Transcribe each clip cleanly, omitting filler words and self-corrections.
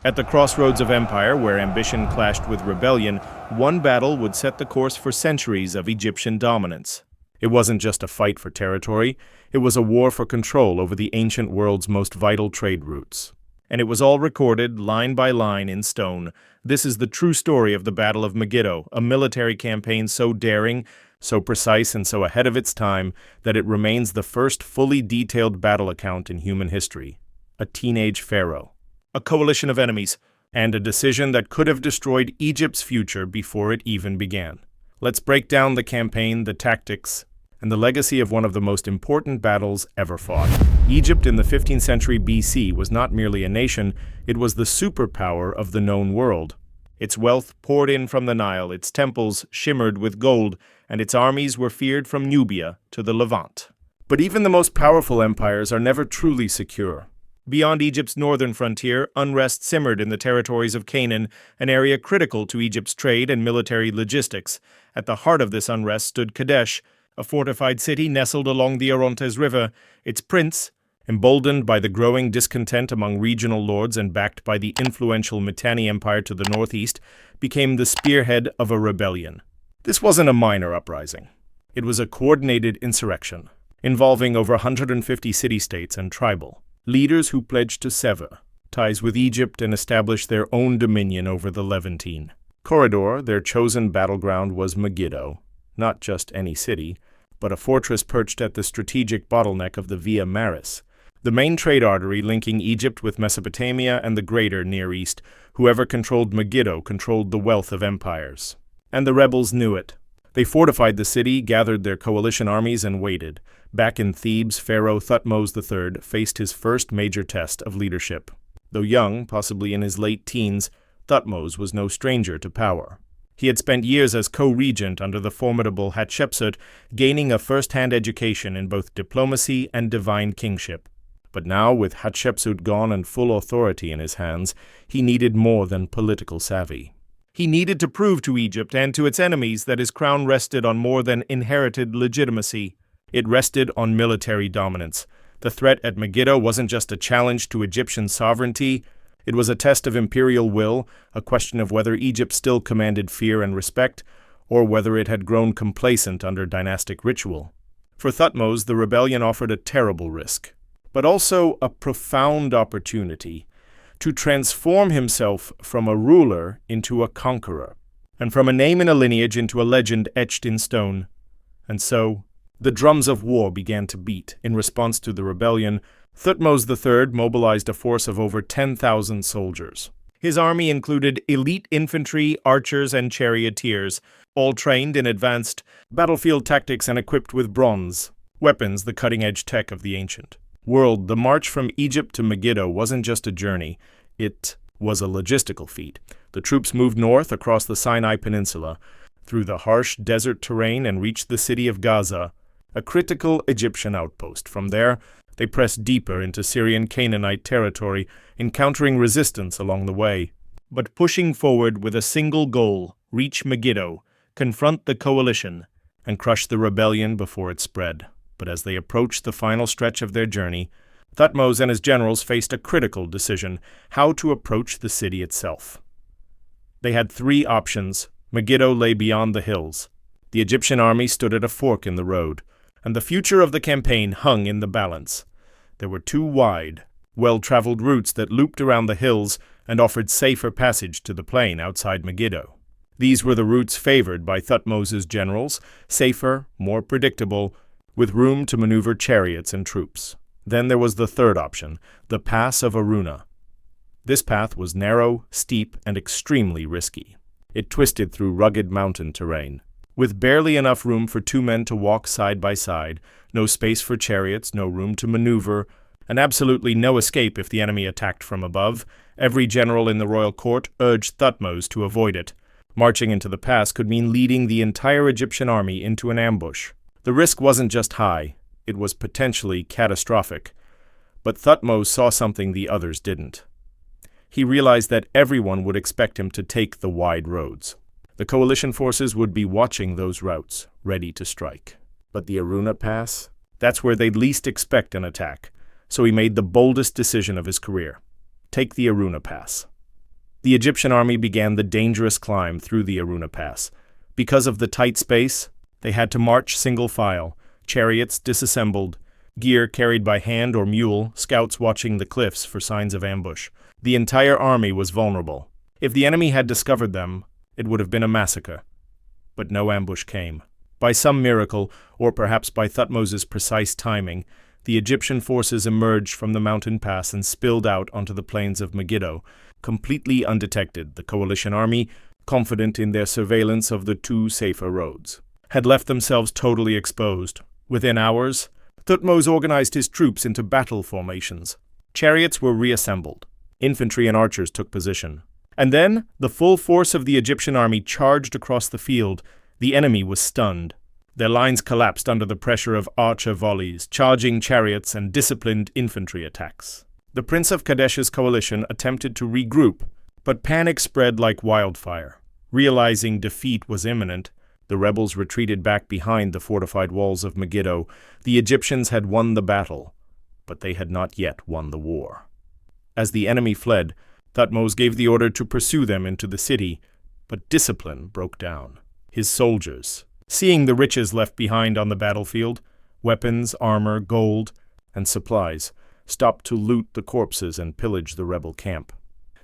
At the crossroads of empire, where ambition clashed with rebellion, one battle would set the course for centuries of Egyptian dominance. It wasn't just a fight for territory, it was a war for control over the ancient world's most vital trade routes. And it was all recorded, line by line, in stone. This is the true story of the Battle of Megiddo, a military campaign so daring, so precise, and so ahead of its time that it remains the first fully detailed battle account in human history. A teenage pharaoh, a coalition of enemies, and a decision that could have destroyed Egypt's future before it even began. Let's break down the campaign, the tactics, and the legacy of one of the most important battles ever fought. Egypt in the 15th century BC was not merely a nation, it was the superpower of the known world. Its wealth poured in from the Nile, its temples shimmered with gold, and its armies were feared from Nubia to the Levant. But even the most powerful empires are never truly secure. Beyond Egypt's northern frontier, unrest simmered in the territories of Canaan, an area critical to Egypt's trade and military logistics. At the heart of this unrest stood Kadesh, a fortified city nestled along the Orontes River. Its prince, emboldened by the growing discontent among regional lords and backed by the influential Mitanni Empire to the northeast, became the spearhead of a rebellion. This wasn't a minor uprising. It was a coordinated insurrection, involving over 150 city-states and tribal leaders who pledged to sever ties with Egypt and establish their own dominion over the Levantine corridor. Their chosen battleground was Megiddo, not just any city, but a fortress perched at the strategic bottleneck of the Via Maris, the main trade artery linking Egypt with Mesopotamia and the greater Near East. Whoever controlled Megiddo controlled the wealth of empires. And the rebels knew it. They fortified the city, gathered their coalition armies, and waited. Back in Thebes, Pharaoh Thutmose III faced his first major test of leadership. Though young, possibly in his late teens, Thutmose was no stranger to power. He had spent years as co-regent under the formidable Hatshepsut, gaining a first-hand education in both diplomacy and divine kingship. But now, with Hatshepsut gone and full authority in his hands, he needed more than political savvy. He needed to prove to Egypt and to its enemies that his crown rested on more than inherited legitimacy. It rested on military dominance. The threat at Megiddo wasn't just a challenge to Egyptian sovereignty, it was a test of imperial will, a question of whether Egypt still commanded fear and respect, or whether it had grown complacent under dynastic ritual. For Thutmose, the rebellion offered a terrible risk, but also a profound opportunity to transform himself from a ruler into a conqueror, and from a name in a lineage into a legend etched in stone. And so, the drums of war began to beat. In response to the rebellion, Thutmose III mobilized a force of over 10,000 soldiers. His army included elite infantry, archers, and charioteers, all trained in advanced battlefield tactics and equipped with bronze weapons, the cutting-edge tech of the ancient world. The march from Egypt to Megiddo wasn't just a journey, it was a logistical feat. The troops moved north across the Sinai Peninsula, through the harsh desert terrain, and reached the city of Gaza, a critical Egyptian outpost. From there, they pressed deeper into Syrian Canaanite territory, encountering resistance along the way, but pushing forward with a single goal: reach Megiddo, confront the coalition, and crush the rebellion before it spread. But as they approached the final stretch of their journey, Thutmose and his generals faced a critical decision: how to approach the city itself. They had three options. Megiddo lay beyond the hills. The Egyptian army stood at a fork in the road, and the future of the campaign hung in the balance. There were two wide, well-traveled routes that looped around the hills and offered safer passage to the plain outside Megiddo. These were the routes favored by Thutmose's generals, safer, more predictable, with room to maneuver chariots and troops. Then there was the third option, the Pass of Aruna. This path was narrow, steep, and extremely risky. It twisted through rugged mountain terrain, with barely enough room for two men to walk side by side, no space for chariots, no room to maneuver, and absolutely no escape if the enemy attacked from above. Every general in the royal court urged Thutmose to avoid it. Marching into the pass could mean leading the entire Egyptian army into an ambush. The risk wasn't just high, it was potentially catastrophic. But Thutmose saw something the others didn't. He realized that everyone would expect him to take the wide roads. The coalition forces would be watching those routes, ready to strike. But the Aruna Pass? That's where they'd least expect an attack, so he made the boldest decision of his career. Take the Aruna Pass. The Egyptian army began the dangerous climb through the Aruna Pass. Because of the tight space, they had to march single file, chariots disassembled, gear carried by hand or mule, scouts watching the cliffs for signs of ambush. The entire army was vulnerable. If the enemy had discovered them, it would have been a massacre. But no ambush came. By some miracle, or perhaps by Thutmose's precise timing, the Egyptian forces emerged from the mountain pass and spilled out onto the plains of Megiddo, completely undetected. The coalition army, confident in their surveillance of the two safer roads, had left themselves totally exposed. Within hours, Thutmose organized his troops into battle formations. Chariots were reassembled. Infantry and archers took position. And then, the full force of the Egyptian army charged across the field. The enemy was stunned. Their lines collapsed under the pressure of archer volleys, charging chariots, and disciplined infantry attacks. The Prince of Kadesh's coalition attempted to regroup, but panic spread like wildfire. Realizing defeat was imminent, the rebels retreated back behind the fortified walls of Megiddo. The Egyptians had won the battle, but they had not yet won the war. As the enemy fled, Thutmose gave the order to pursue them into the city, but discipline broke down. His soldiers, seeing the riches left behind on the battlefield, weapons, armor, gold, and supplies, stopped to loot the corpses and pillage the rebel camp.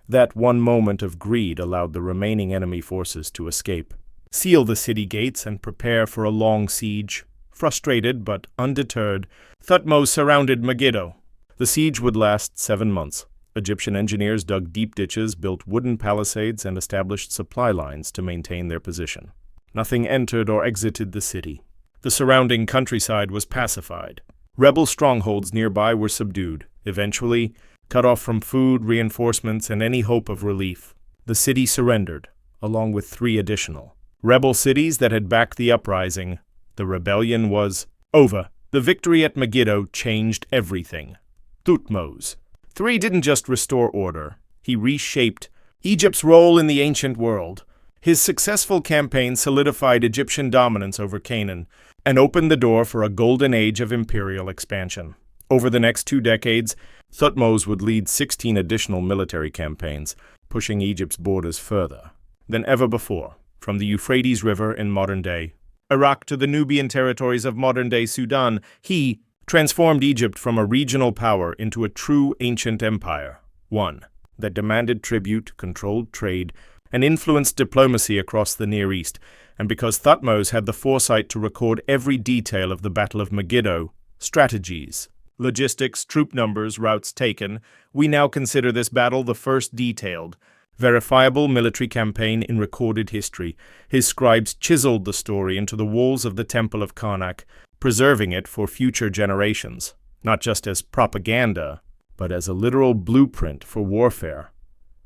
That one moment of greed allowed the remaining enemy forces to escape, seal the city gates, and prepare for a long siege. Frustrated but undeterred, Thutmose surrounded Megiddo. The siege would last 7 months. Egyptian engineers dug deep ditches, built wooden palisades, and established supply lines to maintain their position. Nothing entered or exited the city. The surrounding countryside was pacified. Rebel strongholds nearby were subdued. Eventually, cut off from food, reinforcements, and any hope of relief, the city surrendered, along with 3 additional rebel cities that had backed the uprising. The rebellion was over. The victory at Megiddo changed everything. Thutmose III didn't just restore order, he reshaped Egypt's role in the ancient world. His successful campaign solidified Egyptian dominance over Canaan and opened the door for a golden age of imperial expansion. Over the next 2 decades, Thutmose would lead 16 additional military campaigns, pushing Egypt's borders further than ever before, from the Euphrates River in modern-day Iraq to the Nubian territories of modern-day Sudan. He transformed Egypt from a regional power into a true ancient empire, one that demanded tribute, controlled trade, and influenced diplomacy across the Near East. And because Thutmose had the foresight to record every detail of the Battle of Megiddo, strategies, logistics, troop numbers, routes taken, we now consider this battle the first detailed, verifiable military campaign in recorded history. His scribes chiseled the story into the walls of the Temple of Karnak, preserving it for future generations, not just as propaganda, but as a literal blueprint for warfare.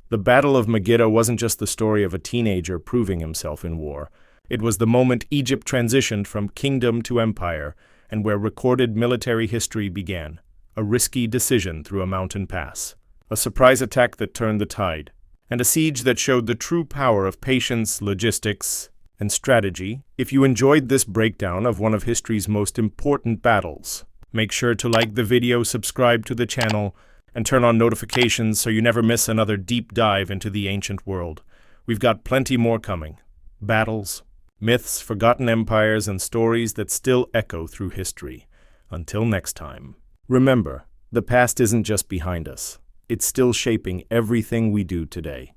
The Battle of Megiddo wasn't just the story of a teenager proving himself in war. It was the moment Egypt transitioned from kingdom to empire, and where recorded military history began. A risky decision through a mountain pass, a surprise attack that turned the tide, and a siege that showed the true power of patience, logistics, and strategy. If you enjoyed this breakdown of one of history's most important battles, make sure to like the video, subscribe to the channel, and turn on notifications so you never miss another deep dive into the ancient world. We've got plenty more coming. Battles, myths, forgotten empires, and stories that still echo through history. Until next time. Remember, the past isn't just behind us. It's still shaping everything we do today.